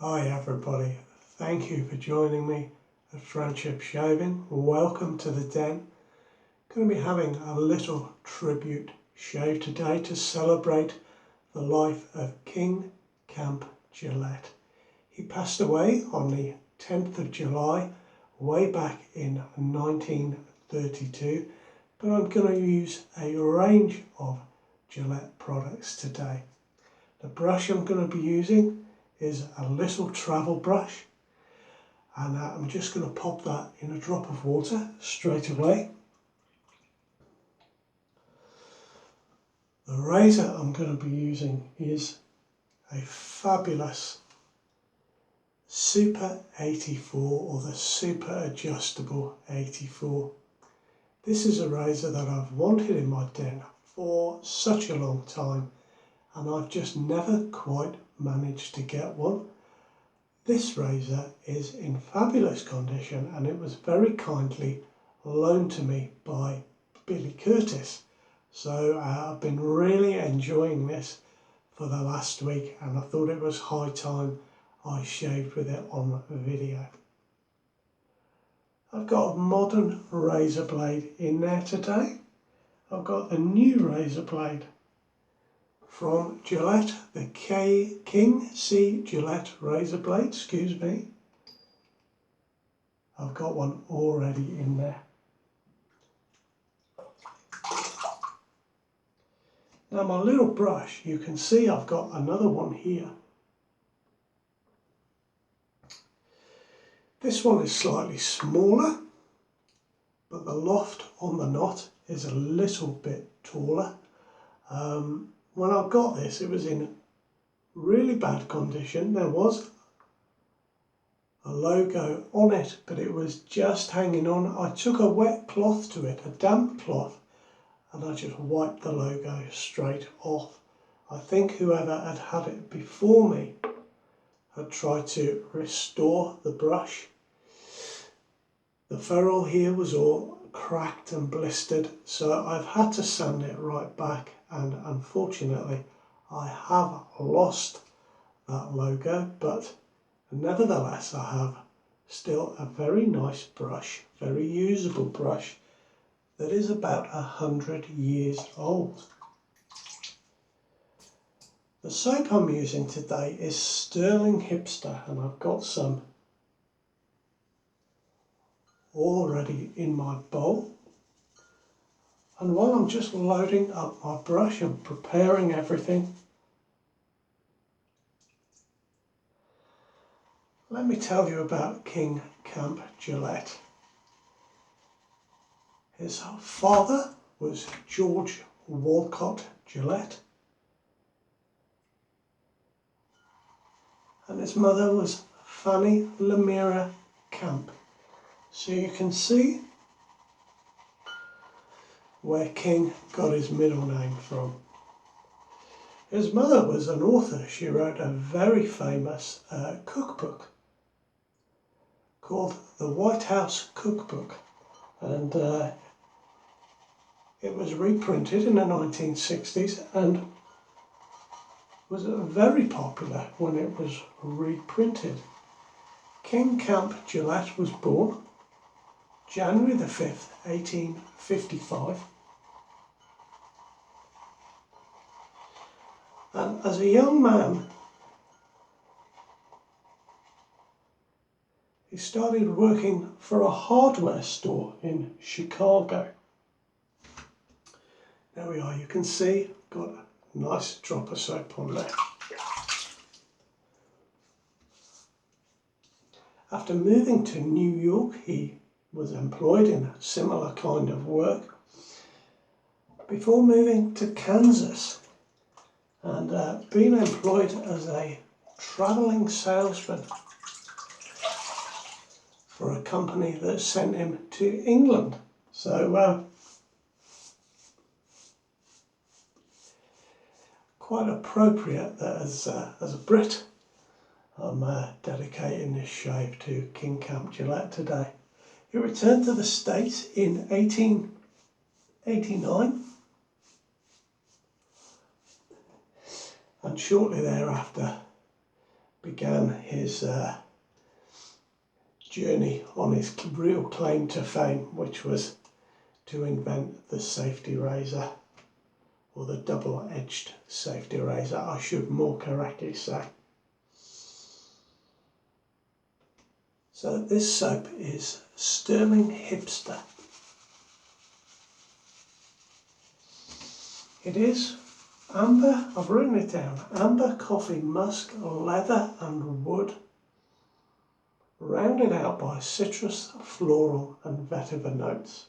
Hi everybody, thank you for joining me at Friendship Shaving. Welcome to the den. Going to be having a little tribute shave today to celebrate the life of King Camp Gillette. He passed away on the 10th of July way back in 1932, but I'm going to use a range of Gillette products today. The brush I'm going to be using is a little travel brush, and I'm just going to pop that in a drop of water straight away. The razor I'm going to be using is a fabulous Super 84 or the Super Adjustable 84. This is a razor that I've wanted in my den for such a long time, and I've just never quite managed to get one. This razor is in fabulous condition, and it was very kindly loaned to me by Billy Curtis. So I've been really enjoying this for the last week, and I thought it was high time I shaved with it on video. I've got a modern razor blade in there today. I've got a new razor blade from Gillette, the King C Gillette razor blade, excuse me. I've got one already in there. Now my little brush, you can see I've got another one here. This one is slightly smaller, but the loft on the knot is a little bit taller. When I got this, it was in really bad condition. There was a logo on it, but it was just hanging on. I took a wet cloth to it, a damp cloth, and I just wiped the logo straight off. I think whoever had had it before me had tried to restore the brush. The ferrule here was all cracked and blistered, so I've had to sand it right back, and unfortunately I have lost that logo, but nevertheless I have still a very nice brush, very usable brush that is about 100 years old. The soap I'm using today is Stirling Hipster, and I've got some already in my bowl. And while I'm just loading up my brush and preparing everything, let me tell you about King Camp Gillette. His father was George Walcott Gillette, and his mother was Fanny Lemira Camp. So you can see where King got his middle name from. His mother was an author. She wrote a very famous cookbook called The White House Cookbook, and it was reprinted in the 1960s and was very popular when it was reprinted. King Camp Gillette was born January the 5th, 1855. And as a young man, he started working for a hardware store in Chicago. There we are, you can see, got a nice drop of soap on there. After moving to New York, he was employed in a similar kind of work before moving to Kansas and being employed as a travelling salesman for a company that sent him to England. So quite appropriate that as a Brit I'm dedicating this shave to King Camp Gillette today. He returned to the States in 1889, and shortly thereafter began his journey on his real claim to fame, which was to invent the safety razor, or the double-edged safety razor, I should more correctly say. So this soap is Stirling Hipster. It is amber, I've written it down, amber, coffee, musk, leather and wood, rounded out by citrus, floral and vetiver notes.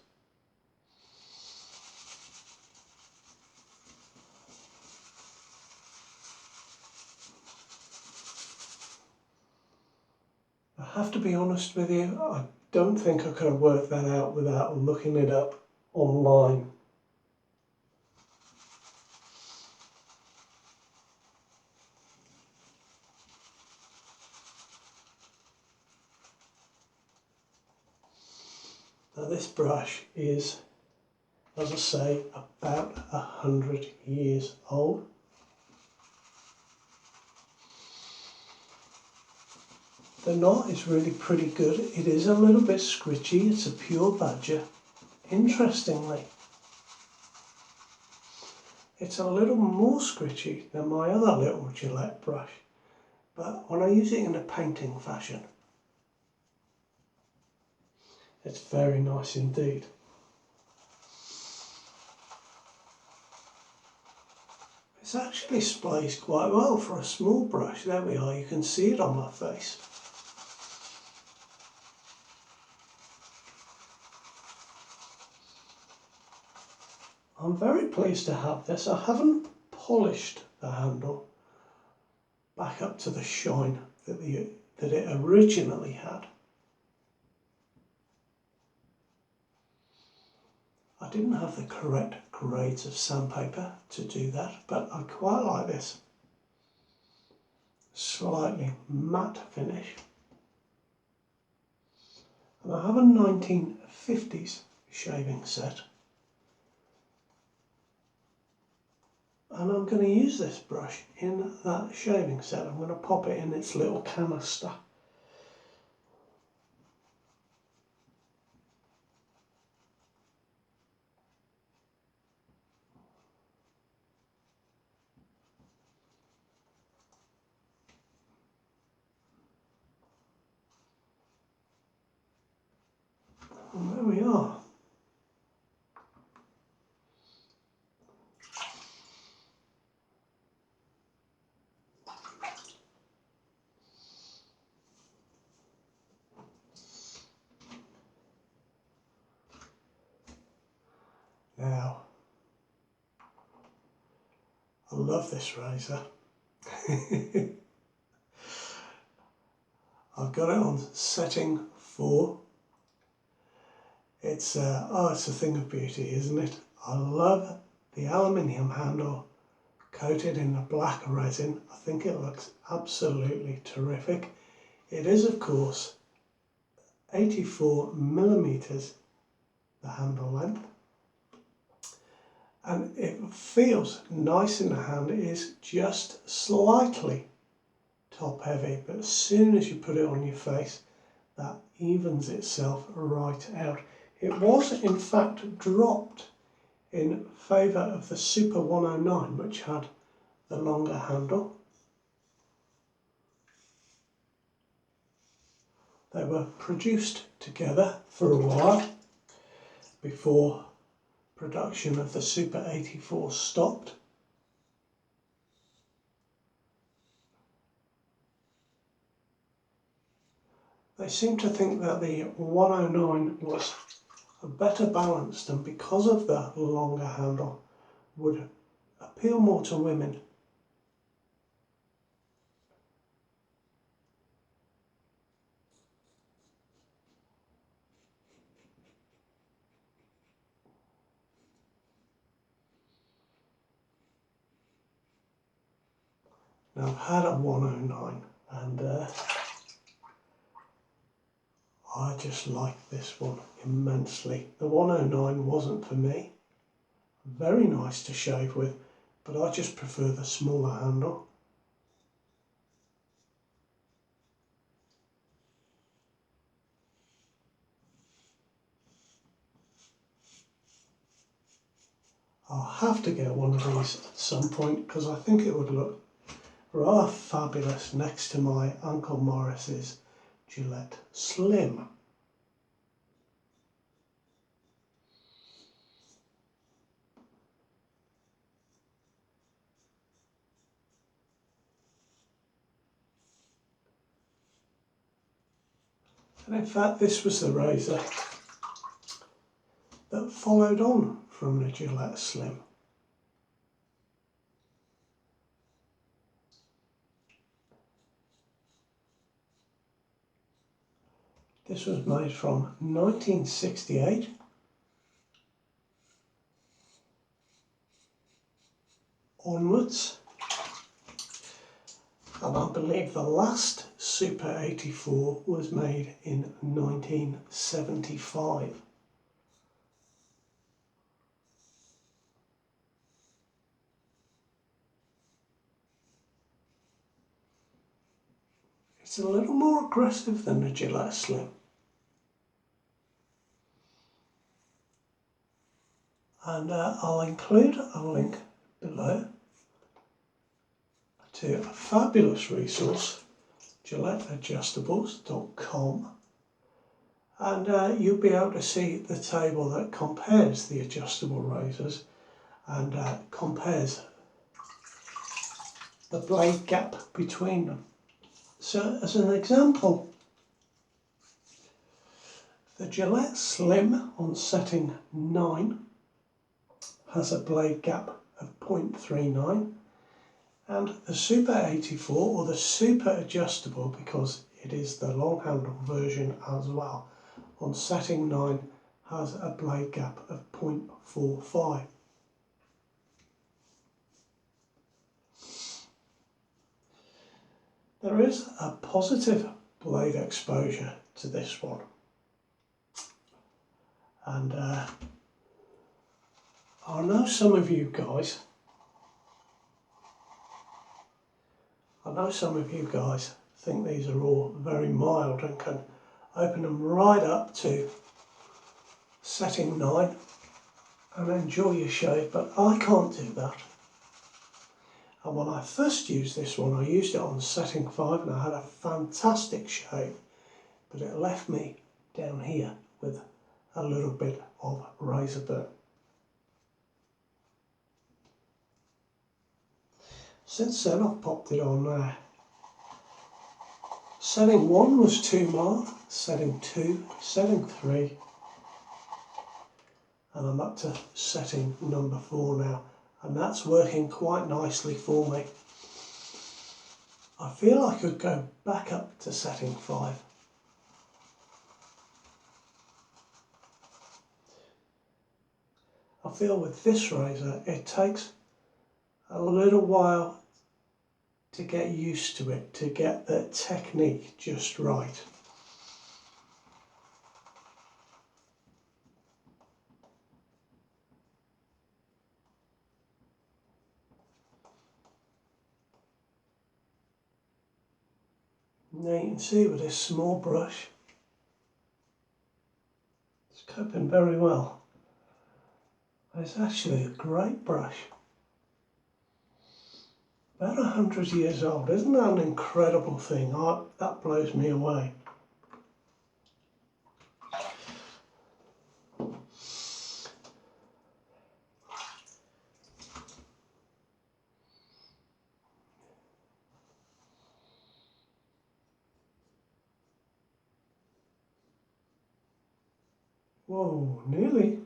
I have to be honest with you, I don't think I could have worked that out without looking it up online. Now this brush is, as I say, about 100 years old. The knot is really pretty good. It is a little bit scritchy. It's a pure badger. Interestingly, it's a little more scritchy than my other little Gillette brush, but when I use it in a painting fashion, it's very nice indeed. This actually sprays quite well for a small brush. There we are, you can see it on my face. I'm very pleased to have this. I haven't polished the handle back up to the shine that it originally had. I didn't have the correct grades of sandpaper to do that, but I quite like this slightly matte finish. And I have a 1950s shaving set. And I'm going to use this brush in that shaving set. I'm going to pop it in its little canister. And there we are. Now, I love this razor. I've got it on setting 4. It's a thing of beauty, isn't it? I love the aluminium handle coated in a black resin. I think it looks absolutely terrific. It is, of course, 84 millimeters, the handle length. And it feels nice in the hand. It is just slightly top heavy, but as soon as you put it on your face, that evens itself right out. It was in fact dropped in favour of the Super 109, which had the longer handle. They were produced together for a while before production of the Super 84 stopped. They seem to think that the 109 was better balanced, and because of the longer handle would appeal more to women. Now I've had a 109 and I just like this one immensely. The 109 wasn't for me. Very nice to shave with, but I just prefer the smaller handle. I'll have to get one of these at some point because I think it would look rather fabulous next to my Uncle Morris's Gillette Slim. And in fact, this was the razor that followed on from the Gillette Slim. This was made from 1968 onwards, and I believe the last Super 84 was made in 1975. It's a little more aggressive than the Gillette Slim. And I'll include a link below to a fabulous resource, GilletteAdjustables.com, and you'll be able to see the table that compares the adjustable razors and compares the blade gap between them. So as an example, the Gillette Slim on setting 9 has a blade gap of 0.39, and the Super 84, or the Super Adjustable, because it is the long handle version as well, on setting 9 has a blade gap of 0.45. There is a positive blade exposure to this one, and I know some of you guys think these are all very mild and can open them right up to setting 9 and enjoy your shave, but I can't do that. And when I first used this one, I used it on setting 5 and I had a fantastic shave, but it left me down here with a little bit of razor burn. Since then I've popped it on there. Setting 1 was too mild, setting 2, setting 3, and I'm up to setting number 4 now, and that's working quite nicely for me. I feel I could go back up to setting 5. I feel with this razor it takes a little while to get used to it, to get the technique just right. Now you can see with this small brush, it's coping very well. It's actually a great brush. About 100 years old, isn't that an incredible thing? That blows me away. Whoa, nearly.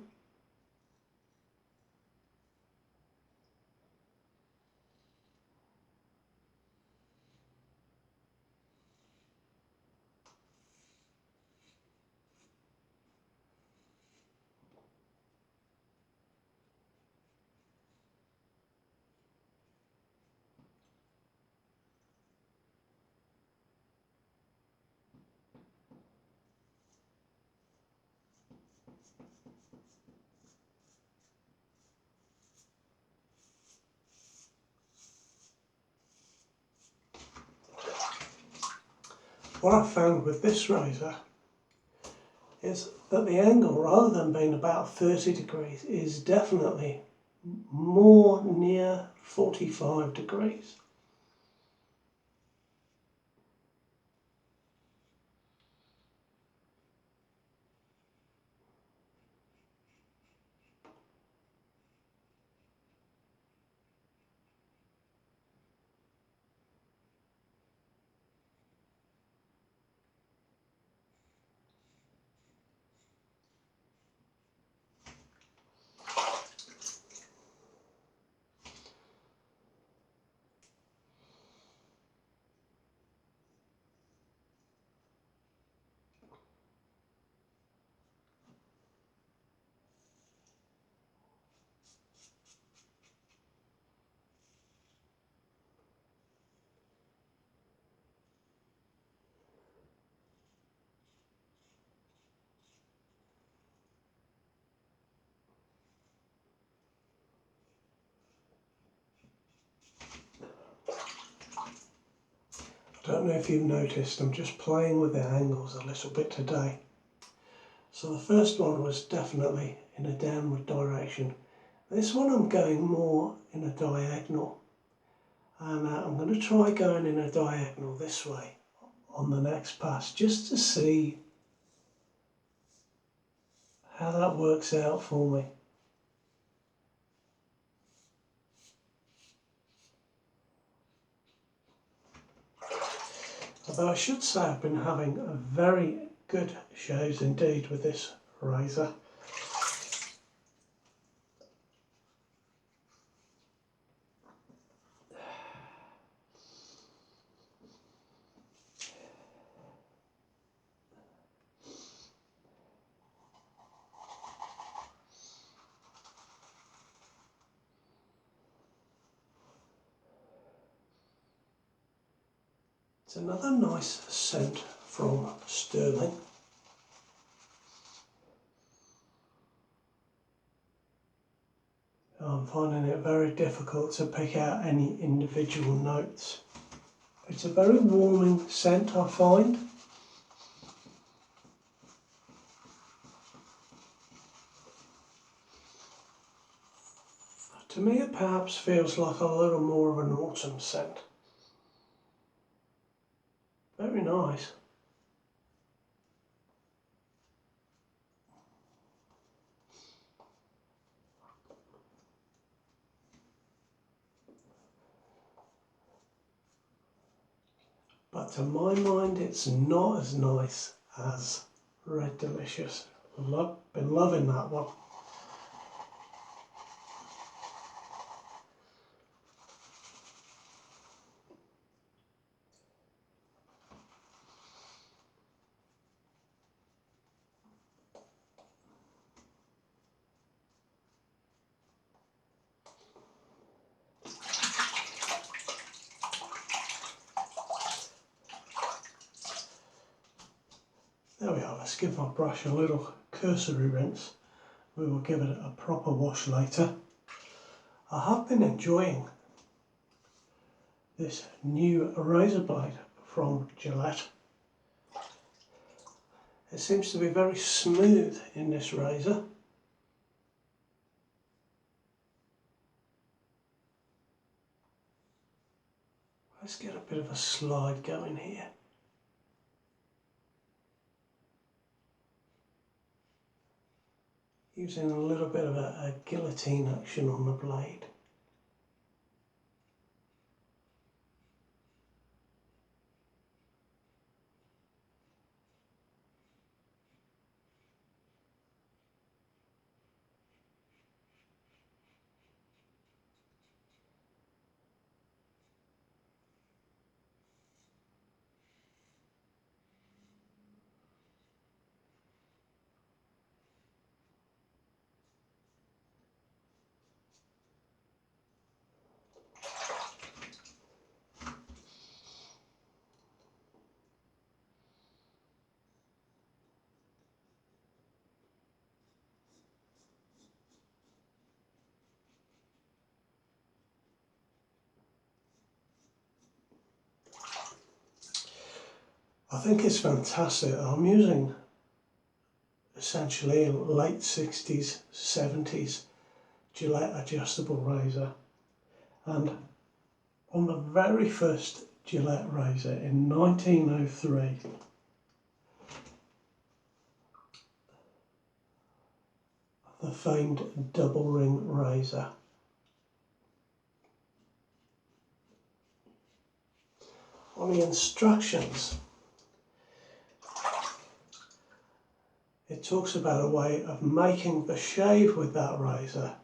What I found with this razor is that the angle, rather than being about 30 degrees, is definitely more near 45 degrees. I don't know if you've noticed, I'm just playing with the angles a little bit today. So the first one was definitely in a downward direction. This one I'm going more in a diagonal. And I'm going to try going in a diagonal this way on the next pass, just to see how that works out for me. Although I should say I've been having a very good shows indeed with this razor. It's another nice scent from Stirling. I'm finding it very difficult to pick out any individual notes. It's a very warming scent, I find. To me it perhaps feels like a little more of an autumn scent. Very nice. But to my mind it's not as nice as Red Delicious. I've been loving that one. There we are, let's give my brush a little cursory rinse. We will give it a proper wash later. I have been enjoying this new razor blade from Gillette. It seems to be very smooth in this razor. Let's get a bit of a slide going here. Using a little bit of a guillotine action on the blade. I think it's fantastic. I'm using essentially late 60s, 70s Gillette adjustable razor, and on the very first Gillette razor in 1903, the famed double ring razor. On the instructions, it talks about a way of making the shave with that razor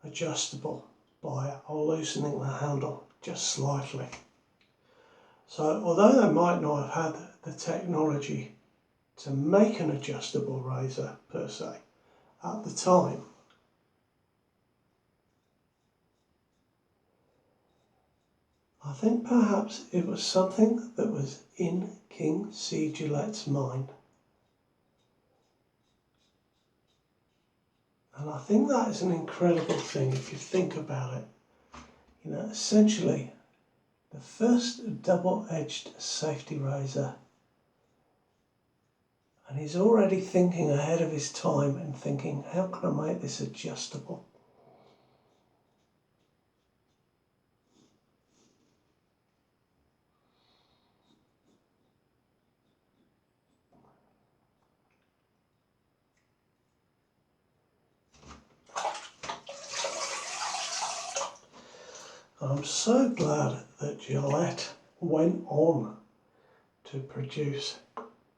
adjustable by loosening the handle just slightly. So although they might not have had the technology to make an adjustable razor per se at the time, I think perhaps it was something that was in King C Gillette's mind. And I think that is an incredible thing if you think about it. You know, essentially, the first double-edged safety razor, and he's already thinking ahead of his time and thinking, how can I make this adjustable? I'm so glad that Gillette went on to produce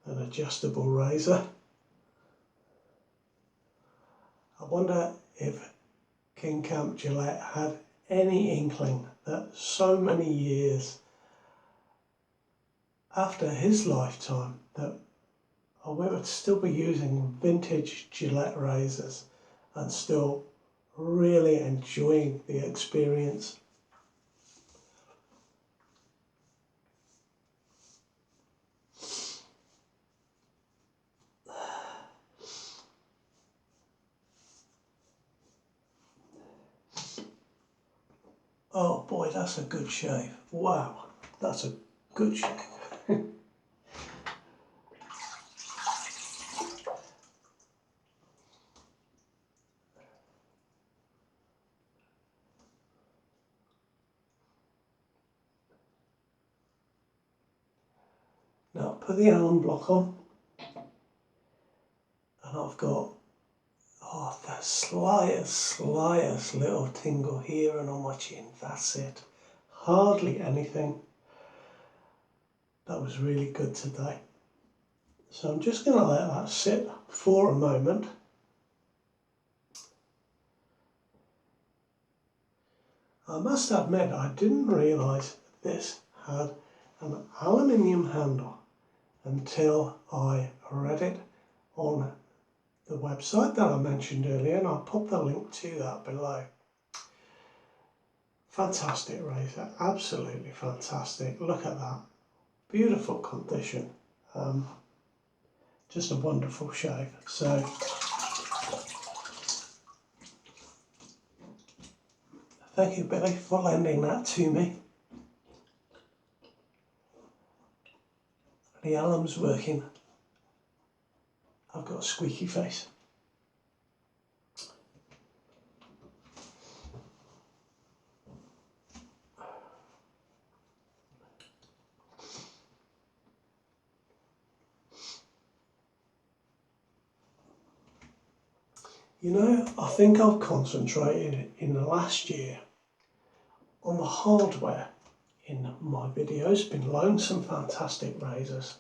an adjustable razor. I wonder if King Camp Gillette had any inkling that so many years after his lifetime that we would still be using vintage Gillette razors and still really enjoying the experience. Oh boy, that's a good shave. Wow, that's a good shave. Now put the alum block on, and I've got the slightest little tingle here and on my chin. That's it. Hardly anything. That was really good today. So I'm just going to let that sit for a moment. I must admit, I didn't realise this had an aluminium handle until I read it on the website that I mentioned earlier, and I'll pop the link to that below. Fantastic razor, absolutely fantastic. Look at that, beautiful condition, just a wonderful shave. So thank you, Billy, for lending that to me. The alum's working. I've got a squeaky face. You know, I think I've concentrated in the last year on the hardware in my videos. Been loaned some fantastic razors.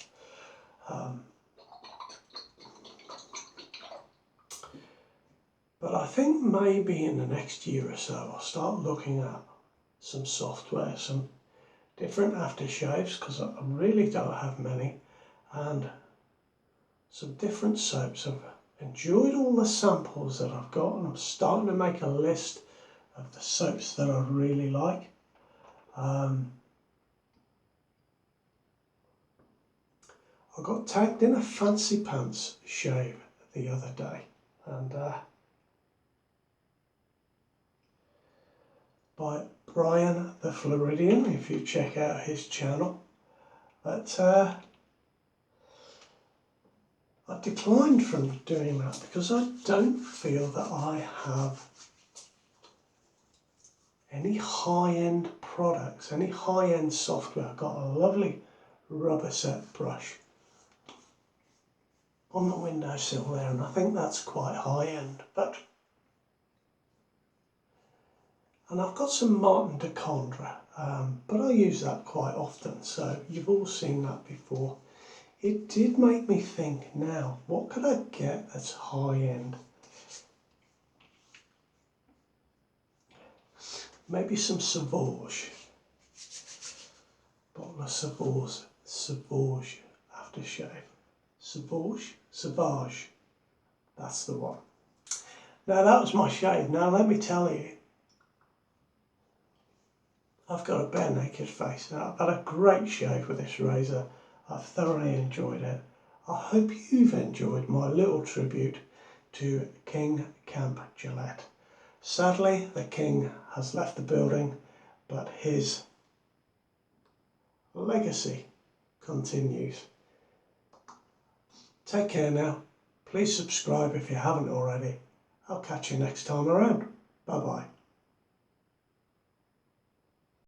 But I think maybe in the next year or so I'll start looking at some software, some different aftershaves, because I really don't have many, and some different soaps. I've enjoyed all the samples that I've got, and I'm starting to make a list of the soaps that I really like. I got tagged in a fancy pants shave the other day, and by Brian the Floridian, if you check out his channel. But I declined from doing that because I don't feel that I have any high-end products, any high-end software. I've got a lovely rubber set brush on the windowsill there, and I think that's quite high-end. And I've got some Martin de Condra, but I use that quite often, so you've all seen that before. It did make me think, now, what could I get that's high-end? Maybe some Sauvage. Bottle of Sauvage aftershave. Sauvage. That's the one. Now that was my shave. Now let me tell you, I've got a bare naked face. Now I've had a great shave with this razor. I've thoroughly enjoyed it. I hope you've enjoyed my little tribute to King Camp Gillette. Sadly, the King has left the building, but his legacy continues. Take care now. Please subscribe if you haven't already. I'll catch you next time around. Bye bye.